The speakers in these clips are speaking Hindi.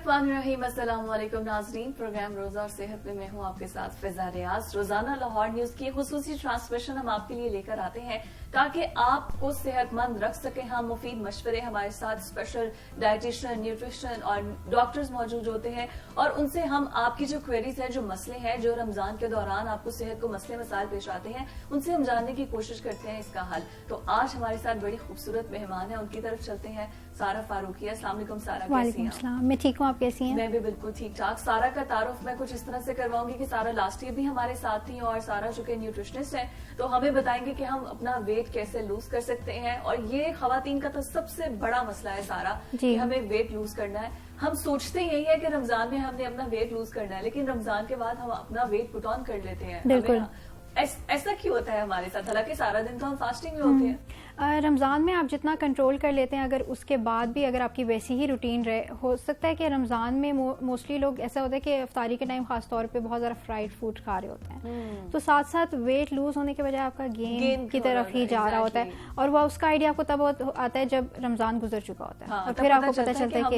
बिस्मिल्लाहिर्रहमानिर्रहीम। अस्सलाम वालेकुम नाज़रीन। प्रोग्राम रोजा और सेहत में मैं हूँ आपके साथ फिजा रियाज। रोजाना लाहौर न्यूज की खुसूसी ट्रांसमिशन हम आपके लिए लेकर आते हैं ताकि आपको सेहतमंद रख सके। हम मुफीद मशवरे, हमारे साथ स्पेशल डाइटिशियन, न्यूट्रिशन और डॉक्टर्स मौजूद होते हैं और उनसे हम आपकी जो क्वेरीज है, जो मसले हैं, जो रमजान के दौरान आपको सेहत को मसले मसाइल पेश आते हैं, उनसे हम जानने की कोशिश करते हैं इसका हल। तो आज हमारे साथ बड़ी खूबसूरत मेहमान है, उनकी तरफ चलते हैं। सारा फारूकी। अस्सलाम वालेकुम सारा, कैसी हैं? मैं ठीक हूँ, आप कैसी हैं? मैं भी बिल्कुल ठीक ठाक। सारा का तारुफ मैं कुछ इस तरह से करवाऊंगी कि सारा लास्ट ईयर भी हमारे साथ थी और सारा चूंकि न्यूट्रिशनिस्ट है तो हमें बताएंगे कि हम अपना वेट कैसे लूज कर सकते हैं। और ये खवातीन का तो सबसे बड़ा मसला है सारा कि हमें वेट लूज करना है। हम सोचते यही है कि रमजान में हमने अपना वेट लूज करना है, लेकिन रमजान के बाद हम अपना वेट पुट ऑन कर लेते हैं। बिल्कुल ऐसा क्यों होता है हमारे साथ? हालांकि सारा दिन तो हम फास्टिंग में होते हैं। रमज़ान में आप जितना कंट्रोल कर लेते हैं, अगर उसके बाद भी अगर आपकी वैसी ही रूटीन रहे, हो सकता है कि रमज़ान में मोस्टली लोग ऐसा होता है कि इफ्तारी के टाइम खास तौर पे बहुत ज़्यादा फ्राइड फूड खा रहे होते हैं, तो साथ साथ वेट लूज होने के बजाय आपका गेन की तरफ ही जा रहा होता है। और वह उसका आइडिया आपको तब आता है जब रमज़ान गुजर चुका होता है। और फिर आपको पता चलता है कि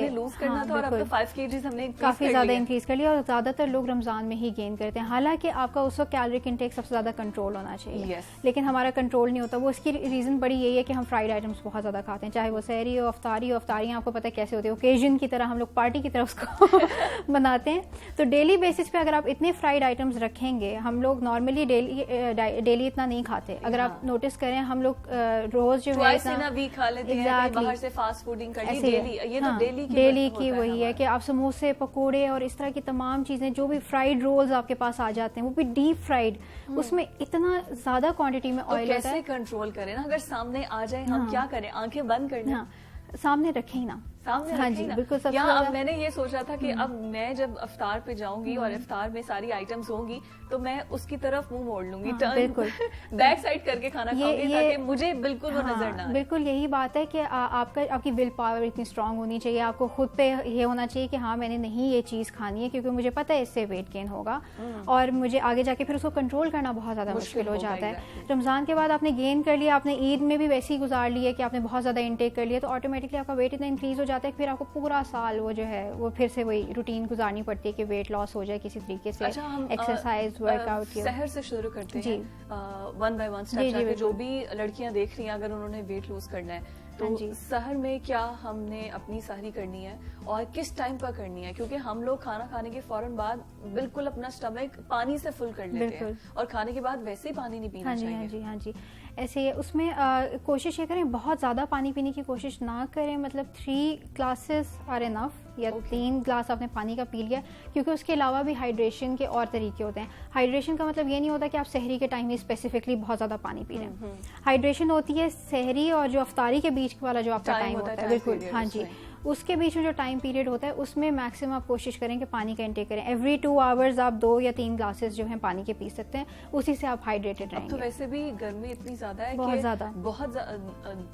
काफ़ी ज़्यादा इंक्रीज कर लिया और ज़्यादातर लोग रमज़ान में ही गेन करते हैं। हालांकि आपका उस वक्त कैलोरिक इंटेक सबसे ज़्यादा कंट्रोल होना चाहिए, लेकिन हमारा कंट्रोल नहीं होता। वो इसकी रीज़न बड़ी यही है कि हम फ्राइड आइटम्स बहुत ज़्यादा खाते हैं, चाहे वो सहरी हो, अफ्तारी हो। अफ्तारियाँ आपको पता है कैसे होती है, ओकेजन की तरह हम लोग पार्टी की तरह उसको बनाते हैं। तो डेली बेसिस पे अगर आप इतने फ्राइड आइटम्स रखेंगे, हम लोग नॉर्मली डेली इतना नहीं खाते। अगर आप नोटिस करें, हम लोग रोज जो है डेली की वही है कि आप समोसे, पकौड़े और इस तरह की तमाम चीज़ें, जो भी फ्राइड रोल्स आपके पास आ जाते हैं, वो भी डीप फ्राइड, उसमें इतना ज्यादा क्वांटिटी में ऑयल होता है। कैसे कंट्रोल करें ना? अगर सामने आ जाए हम क्या करें? आंखें बंद करना, सामने रखें ही ना, सामने। हाँ जी, बिल्कुल। अब मैंने ये सोचा था कि अब मैं जब अफ्तार पे जाऊंगी और इफ्तार में सारी आइटम्स होंगी तो मैं उसकी तरफ मुंह मोड़ लूंगी, बिल्कुल बैक साइड करके खाना खाऊंगी ताकि मुझे बिल्कुल वो नजर ना आए। बिल्कुल यही बात है कि आपकी विल पावर इतनी स्ट्रांग होनी चाहिए। आपको खुद पे ये होना चाहिए कि हाँ, मैंने नहीं ये चीज खानी है क्योंकि मुझे पता है इससे वेट गेन होगा और मुझे आगे जाके फिर उसको कंट्रोल करना बहुत ज्यादा मुश्किल हो जाता है। रमजान के बाद आपने गेन कर लिया, आपने ईद में भी वैसे ही गुजार लिया कि आपने बहुत ज्यादा इंटेक कर लिया, तो ऑटोमेटिकली आपका वेट इतना इंक्रीज हो जाता है कि फिर आपको पूरा साल वो जो है वो फिर से वही रूटीन गुजारनी पड़ती है कि वेट लॉस हो जाए किसी तरीके से। एक्सरसाइज, वर्कआउट सहर से शुरू करते हैं, वन बाय वन स्टेप। जो भी लड़कियां देख रही हैं, अगर उन्होंने वेट लूज करना है तो सहर में क्या हमने अपनी सहरी करनी है और किस टाइम पर करनी है? क्योंकि हम लोग खाना खाने के फौरन बाद बिल्कुल अपना स्टमक पानी से फुल कर लेते हैं और खाने के बाद वैसे ही पानी नहीं पीना चाहिए। हाँ जी, ऐसे उसमें कोशिश ये करें, बहुत ज़्यादा पानी पीने की कोशिश ना करें। मतलब 3 ग्लासेस आर इनफ, या 3 ग्लास आपने पानी का पी लिया, क्योंकि उसके अलावा भी हाइड्रेशन के और तरीके होते हैं। हाइड्रेशन का मतलब ये नहीं होता कि आप सहरी के टाइम में स्पेसिफिकली बहुत ज़्यादा पानी पी रहे हैं। हाइड्रेशन होती है सहरी और जो अफ्तारी के बीच वाला जो आपका टाइम होता है, बिल्कुल हाँ जी, उसके बीच में जो टाइम पीरियड होता है उसमें मैक्सिमम आप कोशिश करें कि पानी का इंटेक करें। एवरी 2 आवर्स आप 2 या 3 ग्लासेस जो हैं पानी के पी सकते हैं, उसी से आप हाइड्रेटेड रहेंगे। तो वैसे भी गर्मी इतनी ज्यादा है, बहुत ज्यादा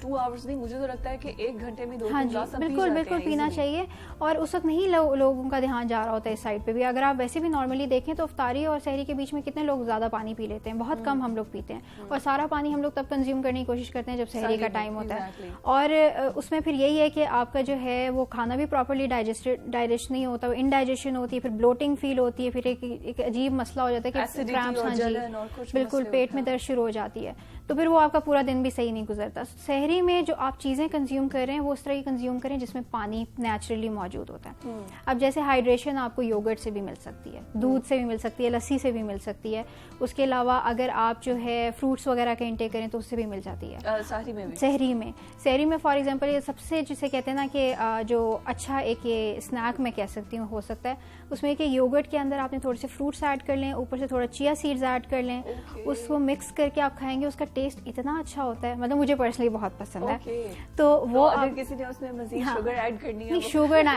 2 आवर्स नहीं, मुझे तो लगता है कि 1 घंटे में 2 ग्लास बिल्कुल पीना चाहिए। और उस वक्त नहीं लोगों का ध्यान जा रहा होता है इस साइड पे भी। अगर आप वैसे भी नॉर्मली देखें तो अफ्तारी और सहरी के बीच में कितने लोग ज्यादा पानी पी लेते हैं? बहुत कम हम लोग पीते हैं। और सारा पानी हम लोग तब कंज्यूम करने की कोशिश करते हैं जब सहरी का टाइम होता है। और उसमें फिर यही है कि आपका जो है वो खाना भी प्रॉपर्ली डाइजेस्ट नहीं होता, इनडाइजेशन होती है, फिर ब्लोटिंग फील होती है, फिर एक अजीब मसला हो जाता है कि क्रैम्प्स, बिल्कुल पेट में दर्द शुरू हो जाती है। तो फिर वो आपका पूरा दिन भी सही नहीं गुजरता। सहरी में जो आप चीजें कंज्यूम कर रहे हैं वो उस तरह की कंज्यूम करें जिसमें पानी नेचुरली मौजूद होता है। अब जैसे हाइड्रेशन आपको योगर्ट से भी मिल सकती है, दूध से भी मिल सकती है, लस्सी से भी मिल सकती है। उसके अलावा अगर आप जो है फ्रूट्स वगैरह का इंटेक करें तो उससे भी मिल जाती है। सहरी में फॉर एग्जाम्पल ये सबसे जिसे कहते हैं ना कि जो अच्छा एक ये स्नैक मैं कह सकती हूँ हो सकता है, उसमें कि योगर्ट के अंदर आपने थोड़े से फ्रूट्स ऐड कर लें, ऊपर से थोड़ा चिया सीड्स ऐड कर लें, उसको मिक्स करके आप खाएंगे, उसका टेस्ट इतना अच्छा होता है। मतलब मुझे पर्सनली बहुत पसंद है। तो वो अगर किसी ने उसमें मज़ीद शुगर ऐड करनी है, शुगर ना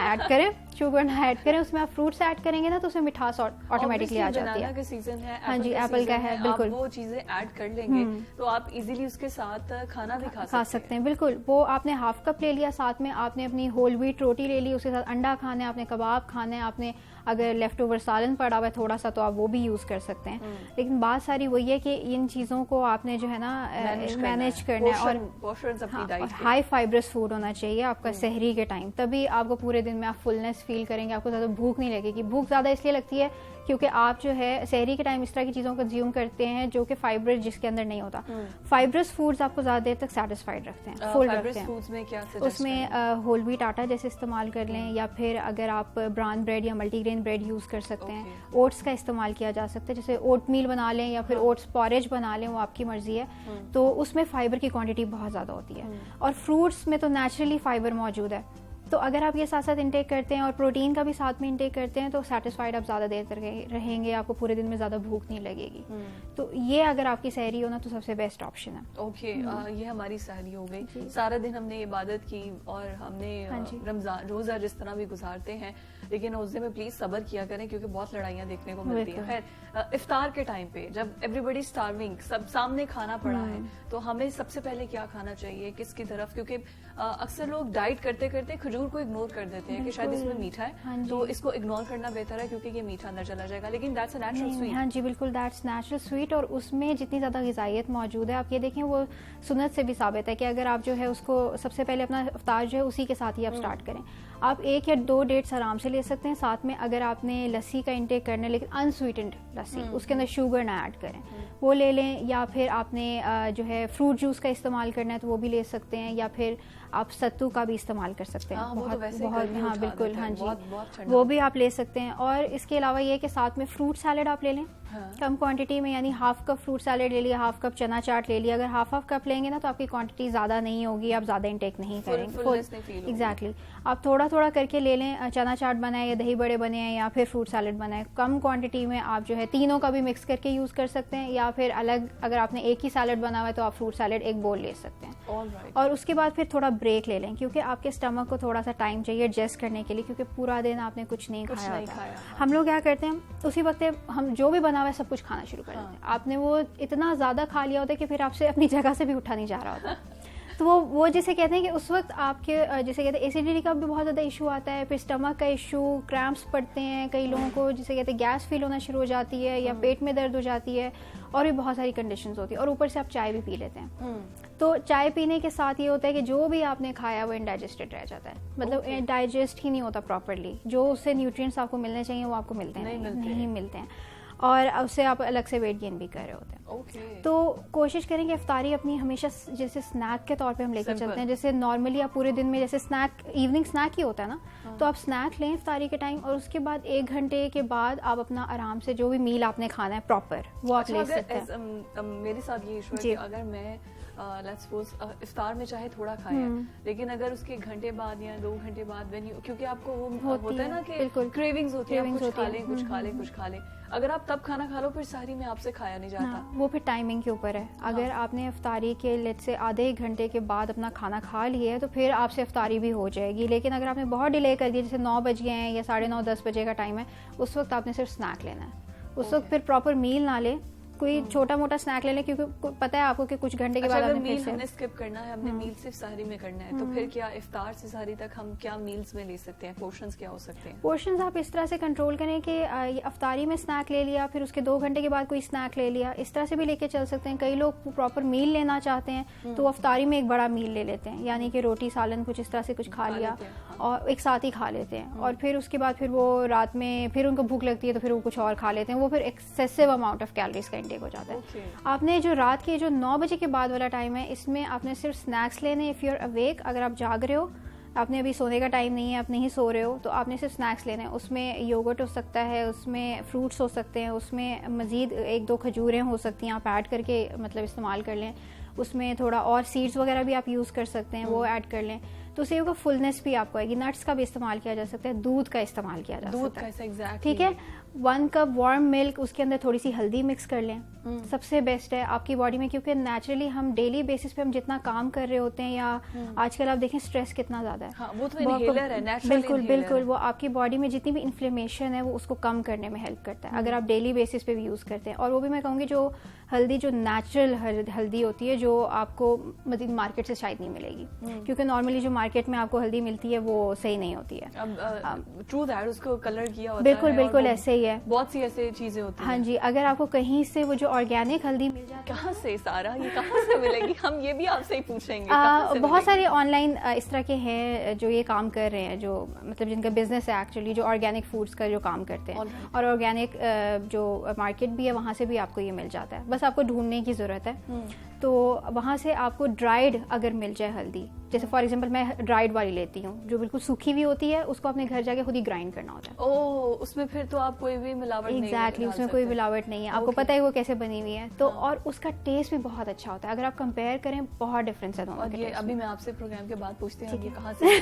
ऐड करें, उसमें आप फ्रूट्स ऐड करेंगे ना तो उसमें मिठास ऑटोमेटिकली आ जाती है। सीजन है, हाँ जी, एप्पल का है, बिल्कुल वो चीजें ऐड कर लेंगे तो आप इजीली उसके साथ खाना भी खा सकते हैं। बिल्कुल, वो आपने हाफ कप ले लिया, साथ में आपने अपनी होल व्हीट रोटी ले ली, उसके साथ अंडा खाना है, आपने कबाब खाना है, आपने अगर लेफ्ट ओवर सालन पड़ा हुआ है थोड़ा सा तो आप वो भी यूज कर सकते हैं। लेकिन बात सारी वही है कि इन चीजों को आपने जो है ना ना मैनेज करना है, और हाई फाइब्रस फूड होना चाहिए आपका सहरी के टाइम, तभी आपको पूरे दिन में आप फुलनेस फील करेंगे, आपको ज़्यादा भूख नहीं लगेगी। भूख ज़्यादा इसलिए लगती है क्योंकि आप जो है सहरी के टाइम इस तरह की चीज़ों को कंज्यूम करते हैं जो कि फाइबर जिसके अंदर नहीं होता। फाइब्रस फूड्स आपको ज़्यादा देर तक सेटिस्फाइड रखते हैं, फुल रखते हैं। उसमें होल व्हीट आटा जैसे इस्तेमाल कर लें, या फिर अगर आप ब्राउन ब्रेड या मल्टीग्रेन ब्रेड यूज़ कर सकते हैं। ओट्स का इस्तेमाल किया जा सकता है, जैसे ओट मील बना लें या फिर ओट्स पॉरेज बना लें, वो आपकी मर्जी है। तो उसमें फाइबर की क्वांटिटी बहुत ज़्यादा होती है, और फ्रूट्स में तो नेचुरली फाइबर मौजूद है। तो अगर आप ये साथ साथ इंटेक करते हैं और प्रोटीन का भी साथ में इंटेक करते हैं तो सेटिस्फाइड आप ज़्यादा देर तक रहेंगे, आपको पूरे दिन में ज़्यादा भूख नहीं लगेगी। तो ये अगर आपकी सहरी हो ना तो सबसे बेस्ट ऑप्शन है। ओके, ये हमारी सहरी हो गई। सारा दिन हमने इबादत की और हमने रमजान रोज़ा जिस तरह भी गुजारते हैं, लेकिन रोज़े में प्लीज सब्र किया करें क्योंकि बहुत लड़ाइयाँ देखने को मिलती हैं। खैर, इफ्तार के टाइम पे जब एवरीबडी स्टार्विंग, सब सामने खाना पड़ा है, तो हमें सबसे पहले क्या खाना चाहिए, किसकी तरफ? क्योंकि अक्सर लोग डाइट करते करते खजूर को इग्नोर कर देते हैं कि शायद इसमें मीठा है, तो इसको इग्नोर करना बेहतर है क्योंकि ये मीठा अंदर चला जाएगा, लेकिन दैट्स अ नेचुरल स्वीट। हाँ जी, बिल्कुल, दैट्स नेचुरल स्वीट, और उसमें जितनी ज़्यादा ग़िज़ाइयत मौजूद है, आप ये देखें वो सुन्नत से भी साबित है कि अगर आप जो है उसको सबसे पहले अपना इफ्तार जो है उसी के साथ ही आप स्टार्ट करें। आप 1 या 2 डेट्स आराम से ले सकते हैं, साथ में अगर आपने लस्सी का इंटेक करना है, लेकिन अनस्वीटेंड लस्सी, उसके अंदर शुगर ना ऐड करें, वो ले लें। या फिर आपने जो है फ्रूट जूस का इस्तेमाल करना है तो वो भी ले सकते हैं, या फिर आप सत्तू का भी इस्तेमाल कर सकते हैं। बहुत हाँ बिल्कुल, हाँ जी, वो भी आप ले सकते हैं। और इसके अलावा ये कि साथ में फ्रूट सैलेड आप ले लें कम क्वांटिटी में, यानी हाफ कप फ्रूट सैलेड ले लिया, हाफ कप चना चाट ले लिया। अगर हाफ कप लेंगे ना तो आपकी क्वांटिटी ज़्यादा नहीं होगी, आप ज़्यादा इंटेक नहीं करेंगे। एग्जैक्टली, आप थोड़ा थोड़ा करके ले लें। चना चाट बनाए या दही बड़े बने हैं या फिर फ्रूट सैलेड बनाए, कम क्वांटिटी में आप जो है तीनों का भी मिक्स करके यूज़ कर सकते हैं, या फिर अलग अगर आपने एक ही सैलेड बना हुआ है तो आप फ्रूट सैलेड एक बोल ले सकते हैं। और उसके बाद फिर थोड़ा ब्रेक ले लें, क्योंकि आपके स्टमक को थोड़ा सा टाइम चाहिए एडजस्ट करने के लिए, क्योंकि पूरा दिन आपने कुछ नहीं खाया। हम लोग क्या करते हैं, उसी वक्त हम जो भी बना हुआ है सब कुछ खाना शुरू कर देते हैं। आपने वो इतना ज़्यादा खा लिया होता है कि फिर आपसे अपनी जगह से भी उठा नहीं जा रहा होता। तो वो जिसे कहते हैं कि उस वक्त आपके जिसे कहते हैं एसिडिटी का भी बहुत ज़्यादा इशू आता है, फिर स्टमक का इशू, क्रैम्प्स पड़ते हैं कई लोगों को, जिसे कहते हैं गैस फील होना शुरू हो जाती है, या पेट में दर्द हो जाती है, और भी बहुत सारी कंडीशंस होती है। और ऊपर से आप चाय भी पी लेते हैं, तो चाय पीने के साथ ये होता है कि जो भी आपने खाया वो इनडाइजेस्टेड रह जाता है, मतलब डाइजेस्ट ही नहीं होता प्रॉपरली। जो उससे न्यूट्रिएंट्स आपको मिलने चाहिए वो आपको मिलते नहीं मिलते हैं, और उससे आप अलग से वेट गेन भी कर रहे होते हैं। तो कोशिश करें कि इफ्तारी अपनी हमेशा जैसे स्नैक के तौर पे हम लेकर चलते हैं, जैसे नॉर्मली आप पूरे दिन में जैसे स्नैक इवनिंग स्नैक ही होता है ना, तो आप स्नैक लें इफ्तारी के टाइम, और उसके बाद 1 घंटे के बाद आप अपना आराम से जो भी मील आपने खाना है प्रॉपर वो आप ले सकते हैं। मेरे साथ ये इशू है कि अगर मैं लेट्स सपोज इफ्तार में चाहे थोड़ा खाया, लेकिन अगर उसके 1 घंटे बाद या 2 घंटे बाद क्योंकि आपको वो होता है ना कि क्रेविंग्स होती है, कुछ खा लें कुछ खा लें, अगर आप तब खाना खा लो फिर सहरी में आपसे खाया नहीं जाता। वो फिर टाइमिंग के ऊपर है। अगर आपने इफ्तारी के लेट से आधे 1 घंटे के बाद अपना खाना खा लिया है तो फिर आपसे इफ्तारी भी हो जाएगी, लेकिन अगर आपने बहुत डिले कर दिया, जैसे 9 बज गए हैं या 9:30 10 बजे का टाइम है, उस वक्त आपने सिर्फ स्नैक लेना है। उस वक्त फिर प्रॉपर मील ना ले, कोई छोटा मोटा स्नैक ले लें, क्योंकि पता है आपको कि कुछ घंटे के बाद हमने स्किप करना है, हमने मील सिर्फ सहरी में करना है, तो फिर क्या इफ्तार से सहरी तक हम क्या मील्स में ले सकते हैं? पोर्शंस क्या हो सकते हैं? पोर्शंस आप इस तरह से कंट्रोल करें कि इफ्तारी में स्नैक ले लिया, फिर उसके 2 घंटे के बाद कोई स्नैक ले लिया, इस तरह से भी लेके चल सकते हैं। कई लोग प्रॉपर मील लेना चाहते हैं तो इफ्तारी में एक बड़ा मील ले लेते हैं, यानी कि रोटी सालन कुछ इस तरह से कुछ खा लिया और एक साथ ही खा लेते हैं, और फिर उसके बाद फिर वो रात में फिर उनको भूख लगती है तो फिर वो कुछ और खा लेते हैं, वो फिर एक्सेसिव अमाउंट ऑफ कैलोरीज का इंटेक हो जाता है। आपने जो रात के जो 9 बजे के बाद वाला टाइम है, इसमें आपने सिर्फ स्नैक्स लेने। इफ़ यू आर अवेक, अगर आप जाग रहे हो, आपने अभी सोने का टाइम नहीं है, आप नहीं सो रहे हो, तो आपने सिर्फ स्नैक्स लेने हैं। उसमें योगर्ट हो सकता है, उसमें फ्रूट्स हो सकते हैं, उसमें मज़ीद 1-2 खजूरें हो सकती हैं, आप ऐड करके मतलब इस्तेमाल कर लें। उसमें थोड़ा और सीड्स वगैरह भी आप यूज़ कर सकते हैं, वो ऐड कर लें, तो उससे होगा फुलनेस भी आपको आएगी। नट्स का भी इस्तेमाल किया जा सकता है, दूध का इस्तेमाल किया जा सकता है, ठीक है। 1 कप वार्म मिल्क, उसके अंदर थोड़ी सी हल्दी मिक्स कर लें, सबसे बेस्ट है आपकी बॉडी में, क्योंकि नेचुरली हम डेली बेसिस पे हम जितना काम कर रहे होते हैं, या आजकल आप देखें स्ट्रेस कितना ज्यादा है, हाँ, वो तो इनहेलर है, बिल्कुल वो आपकी बॉडी में जितनी भी इन्फ्लेमेशन है वो उसको कम करने में हेल्प करता है, अगर आप डेली बेसिस पे भी यूज करते हैं। और वो भी मैं कहूँगी जो हल्दी, जो नेचुरल हल्दी होती है, जो आपको मतलब मार्केट से शायद नहीं मिलेगी, क्योंकि नॉर्मली जो मार्केट में आपको हल्दी मिलती है वो सही नहीं होती है। ट्रू दैट, उसको कलर किया होता बिल्कुल है, बिल्कुल ऐसे ही है, बहुत सी ऐसे चीजें होती हैं। हाँ जी, अगर आपको कहीं से वो जो ऑर्गेनिक हल्दी मिल जाती है, कहाँ से सारा, ये कहाँ से मिलेगी? हम ये भी आपसे ही पूछेंगे। बहुत सारे ऑनलाइन इस तरह के हैं जो ये काम कर रहे हैं, जो मतलब जिनका बिजनेस है एक्चुअली, जो ऑर्गेनिक फूड्स का जो काम करते हैं, और ऑर्गेनिक जो मार्केट भी है वहाँ से भी आपको ये मिल जाता है, बस आपको ढूंढने की ज़रूरत है। तो वहाँ से आपको ड्राइड अगर मिल जाए हल्दी, जैसे फॉर एग्जांपल मैं ड्राइड वाली लेती हूँ जो बिल्कुल सूखी हुई होती है, उसको अपने घर जाके खुद ही ग्राइंड करना होता है। ओह, उसमें फिर तो आप कोई भी मिलावट नहीं एग्जैक्टली, उसमें कोई मिलावट नहीं है, आपको पता है वो कैसे बनी हुई है। तो और उसका टेस्ट भी बहुत अच्छा होता है, अगर आप कंपेयर करें बहुत डिफरेंस है दोनों के। अभी मैं आपसे प्रोग्राम के बाद पूछती हूँ ये कहाँ से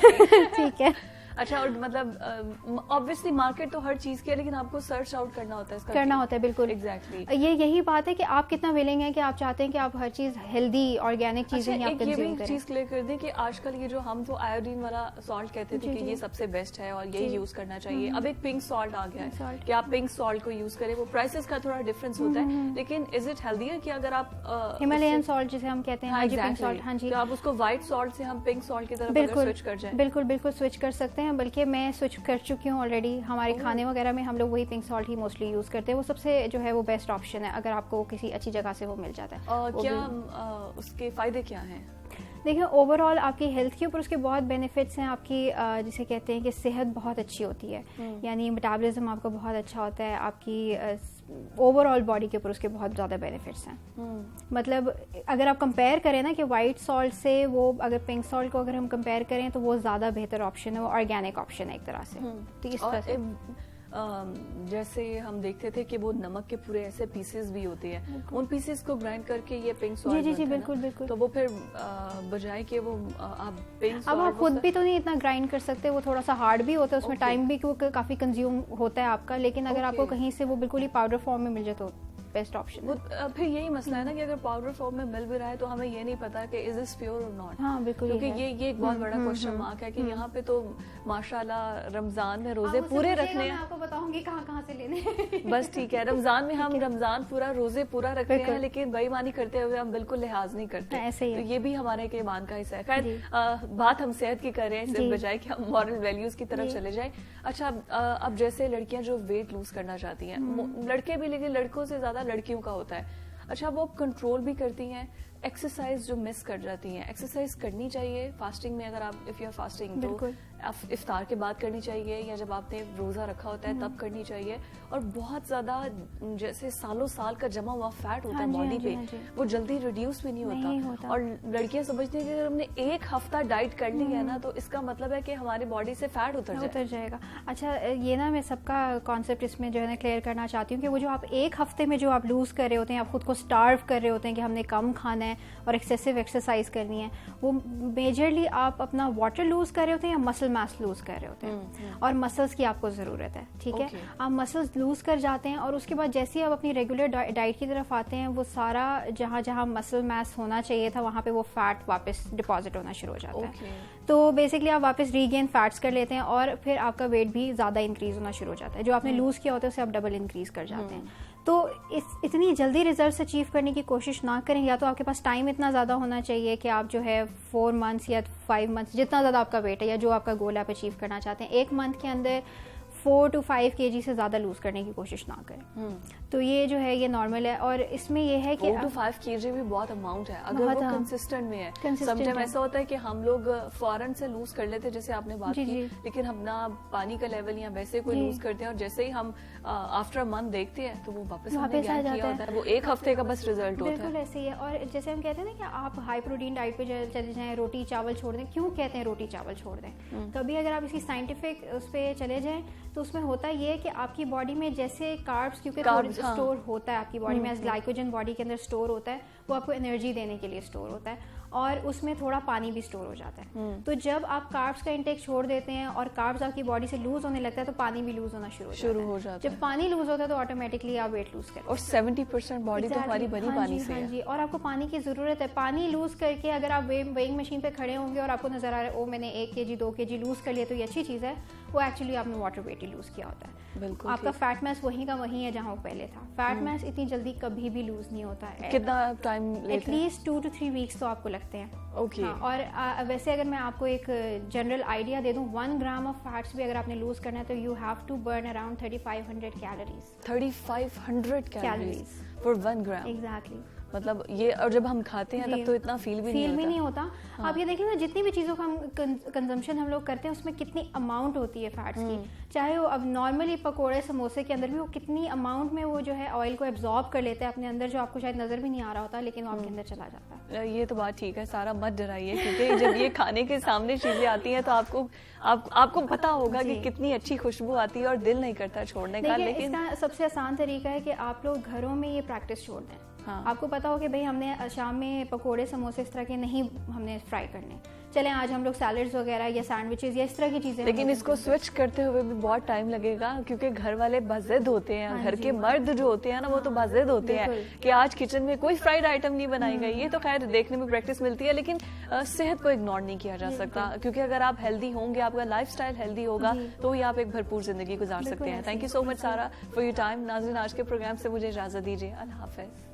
ठीक है। अच्छा, और मतलब ऑब्वियसली मार्केट तो हर चीज की है, लेकिन आपको सर्च आउट करना होता है, इसका करना होता है। बिल्कुल एग्जैक्टली, यही बात है कि आप कितना विलिंग है कि आप चाहते हैं कि आप हर चीज हेल्दी ऑर्गेनिक चीजें ही आप कंज्यूम करें। ये भी चीज क्लियर कर दें कि आजकल ये जो हम तो आयोडीन वाला सॉल्ट कहते थे कि ये सबसे बेस्ट है और यही यूज करना चाहिए, अब एक पिंक सॉल्ट आ गया है कि आप पिंक सॉल्ट को यूज करें। वो प्राइसेस का थोड़ा डिफरेंस होता है, लेकिन इज इट हेल्दियर कि अगर आप हिमालयन सॉल्ट जिसे हम कहते हैं, पिंक सॉल्ट, हाँ जी, तो आप उसको व्हाइट सॉल्ट से हम पिंक सॉल्ट की तरफ स्विच कर जाएं? बिल्कुल बिल्कुल स्विच कर सकते हैं, बल्कि मैं स्विच कर चुकी हूँ ऑलरेडी। हमारे खाने वगैरह में हम लोग वही पिंक सॉल्ट ही मोस्टली यूज करते हैं, वो सबसे जो है वो बेस्ट ऑप्शन है अगर आपको किसी अच्छी जगह से वो मिल जाता है। क्या उसके फायदे क्या हैं? देखिए, ओवरऑल आपकी हेल्थ के ऊपर उसके बहुत बेनिफिट्स हैं। आपकी जिसे कहते हैं कि सेहत बहुत अच्छी होती है, यानी मेटाबॉलिज्म आपका बहुत अच्छा होता है, आपकी ओवरऑल बॉडी के ऊपर उसके बहुत ज़्यादा बेनिफिट्स हैं। मतलब अगर आप कंपेयर करें ना कि वाइट सॉल्ट से वो अगर पिंक सॉल्ट को अगर हम कंपेयर करें तो वो ज़्यादा बेहतर ऑप्शन है, वो ऑर्गेनिक ऑप्शन है एक तरह से। तो इस तरह से जैसे हम देखते थे कि वो नमक के पूरे ऐसे पीसेस भी होते हैं, उन पीसेस को ग्राइंड करके ये पिंक सॉल्ट जी बिल्कुल बिल्कुल, तो वो फिर बजाय कि वो आप पिंक सॉल्ट, अब आप खुद भी तो नहीं इतना ग्राइंड कर सकते, वो थोड़ा सा हार्ड भी होता है, उसमें टाइम भी काफी कंज्यूम होता है आपका, लेकिन अगर आपको कहीं से वो बिल्कुल ही पाउडर फॉर्म में मिल जाए तो बेस्ट ऑप्शन है। फिर यही मसला है ना कि अगर पाउडर फॉर्म में मिल भी रहा है तो हमें ये नहीं पता कि इज दिस प्योर और नॉट। हाँ बिल्कुल, क्योंकि ये एक बहुत बड़ा क्वेश्चन मार्क है कि यहाँ पे तो माशाल्लाह रमजान में रोजे पूरे रखने हैं, आपको बताऊंगी कहाँ से लेने। बस ठीक है, रमजान में हम रमजान पूरा रोजे पूरा रखते हैं, लेकिन बेईमानी करते हुए हम बिल्कुल लिहाज नहीं करते, ऐसे ही तो ये भी हमारे के ईमान का हिस्सा है। खैर बात हम सेहत की कर रहे हैं, सिर्फ बजाय कि हम मॉरल वैल्यूज की तरफ चले जाए। अच्छा, अब जैसे लड़कियां जो वेट लूज करना चाहती हैं, लड़के भी, लेकिन लड़कों से ज्यादा लड़कियों का होता है, अच्छा वो कंट्रोल भी करती हैं, एक्सरसाइज जो मिस कर जाती हैं, एक्सरसाइज करनी चाहिए फास्टिंग में, अगर आप इफ यू आर फास्टिंग तो इफ्तार के बाद करनी चाहिए या जब आपने रोजा रखा होता है तब करनी चाहिए। और बहुत ज्यादा जैसे सालों साल का जमा हुआ फैट होता है बॉडी पे, वो जल्दी रिड्यूस भी नहीं होता। और लड़कियां समझती हैं कि अगर हमने एक हफ्ता डाइट कर ली है ना तो इसका मतलब है कि हमारी बॉडी से फैट उतर जाएगा। अच्छा, ये ना मैं सबका कॉन्सेप्ट इसमें जो है ना क्लियर करना चाहती हूँ कि वो जो आप एक हफ्ते में जो आप लूज कर रहे होते हैं, आप खुद को स्टार्व कर रहे होते हैं कि हमने कम खाना है और एक्सेसिव एक्सरसाइज करनी है, वो मेजरली आप अपना वाटर लूज कर रहे होते हैं या मसल मास लूज कर रहे होते हैं, और मसल्स की आपको जरूरत है, ठीक है। आप मसल्स लूज कर जाते हैं और उसके बाद जैसे ही आप अपनी रेगुलर डाइट की तरफ आते हैं, वो सारा जहाँ जहाँ मसल मास होना चाहिए था वहाँ पे वो फैट वापस डिपॉजिट होना शुरू हो जाता है। तो बेसिकली आप वापस रीगेन फैट्स कर लेते हैं और फिर आपका वेट भी ज्यादा इंक्रीज होना शुरू हो जाता है, जो आपने लूज किया होता है उसे आप डबल इंक्रीज कर जाते हैं। तो इतनी जल्दी रिजल्ट्स अचीव करने की कोशिश ना करें, या तो आपके पास टाइम इतना ज़्यादा होना चाहिए कि आप जो है 4 मंथ्स या 5 मंथ्स, जितना ज़्यादा आपका वेट है या जो आपका गोल आप अचीव करना चाहते हैं, 1 मंथ के अंदर 4 to 5 kg से ज़्यादा लूज करने की कोशिश ना करें। तो ये जो है ये नॉर्मल है, और इसमें ये है कि 4 to 5 kg भी बहुत अमाउंट है अगर वो कंसिस्टेंट में है। समटाइम ऐसा होता है कि हम लोग फौरन से लूज कर लेते हैं, जैसे आपने बात की, लेकिन हम ना पानी का लेवल या वैसे कोई लूज करते हैं और जैसे ही हम आफ्टर अ मंथ देखते हैं तो वो वापस आ जाता है। वो 1 हफ्ते का बस रिजल्ट होता है। बिल्कुल ऐसे ही है। और जैसे हम कहते हैं ना कि आप हाई प्रोटीन डाइट पे चले जाएं, रोटी चावल छोड़ दें। क्यों कहते हैं रोटी चावल छोड़ दें? कभी अगर आप इसकी साइंटिफिक उस पर चले जाएं तो उसमें होता ये है कि आपकी बॉडी में जैसे कार्ब्स, क्योंकि स्टोर होता है आपकी बॉडी में एज ग्लाइकोजन, बॉडी के अंदर स्टोर होता है, वो आपको एनर्जी देने के लिए स्टोर होता है, और उसमें थोड़ा पानी भी स्टोर हो जाता है। तो जब आप कार्ब्स का इंटेक छोड़ देते हैं और कार्ब्स आपकी बॉडी से लूज होने लगता है तो पानी भी लूज होना शुरू हो जाता है। जब पानी लूज होता है तो ऑटोमेटिकली आप वेट लूज करते हैं। और 70% बॉडी तो हमारी बनी पानी से है। जी, और आपको पानी की जरूरत है। पानी लूज करके अगर आप वेइंग मशीन पे खड़े होंगे और आपको नजर आ रहा है ओ मैंने 1 kg 2 kg लूज कर लिया, तो ये अच्छी चीज है। वो एक्चुअली आपने वाटर वेट ही लूज किया होता है। बिल्कुल आपका फैट मैस वहीं का वहीं है जहाँ वो पहले था। फैट मैस इतनी जल्दी कभी भी लूज नहीं होता है। कितना टाइम लेता है? एटलीस्ट 2 to 3 वीक्स तो आपको लगते हैं। ओके। हाँ, और वैसे अगर मैं आपको एक जनरल आइडिया दे दूं, 1 ग्राम ऑफ फैट्स भी अगर आपने लूज करना है तो you have to burn around 3500 calories. 3500 calories for 1 gram. Exactly. मतलब ये, और जब हम खाते हैं तब तो इतना फील भी नहीं होता। हाँ। आप ये देख लें ना, जितनी भी चीज़ों का हम कंजम्पशन हम लोग करते हैं उसमें कितनी अमाउंट होती है फैट्स की। चाहे वो अब नॉर्मली पकोड़े समोसे के अंदर भी वो कितनी अमाउंट में वो जो है ऑयल को एब्जॉर्ब कर लेते हैं अपने अंदर, जो आपको शायद नजर भी नहीं आ रहा होता, लेकिन वो आपके अंदर चला जाता है। ये तो बात ठीक है, सारा मत डराइए, क्योंकि जब ये खाने के सामने चीजें आती हैं तो आपको पता होगा कि कितनी अच्छी खुशबू आती है और दिल नहीं करता छोड़ने का। लेकिन इसका सबसे आसान तरीका है कि आप लोग घरों में ये प्रैक्टिस छोड़ दें। हाँ। आपको पता हो कि भाई हमने शाम में पकोड़े समोसे इस तरह के नहीं हमने फ्राई करने, चलें आज हम लोग सैलड्स वगैरह या सैंडविचेस या इस तरह की चीजें। लेकिन इसको स्विच करते हुए भी बहुत टाइम लगेगा, क्योंकि घर वाले बाजिद होते हैं। हाँ, घर के मर्द जो होते हैं ना, वो तो बाजिद होते हैं कि आज किचन में कोई फ्राइड आइटम नहीं बनाई गई। ये तो खैर देखने में प्रैक्टिस मिलती है, लेकिन सेहत को इग्नोर नहीं किया जा सकता, क्योंकि अगर आप हेल्दी होंगे, आपका लाइफस्टाइल हेल्दी होगा, तो ही आप एक भरपूर जिंदगी गुजार सकते हैं। थैंक यू सो मच सारा फॉर योर टाइम। नाज़रीन, आज के प्रोग्राम से मुझे इजाजत दीजिए। अल्लाह हाफिज।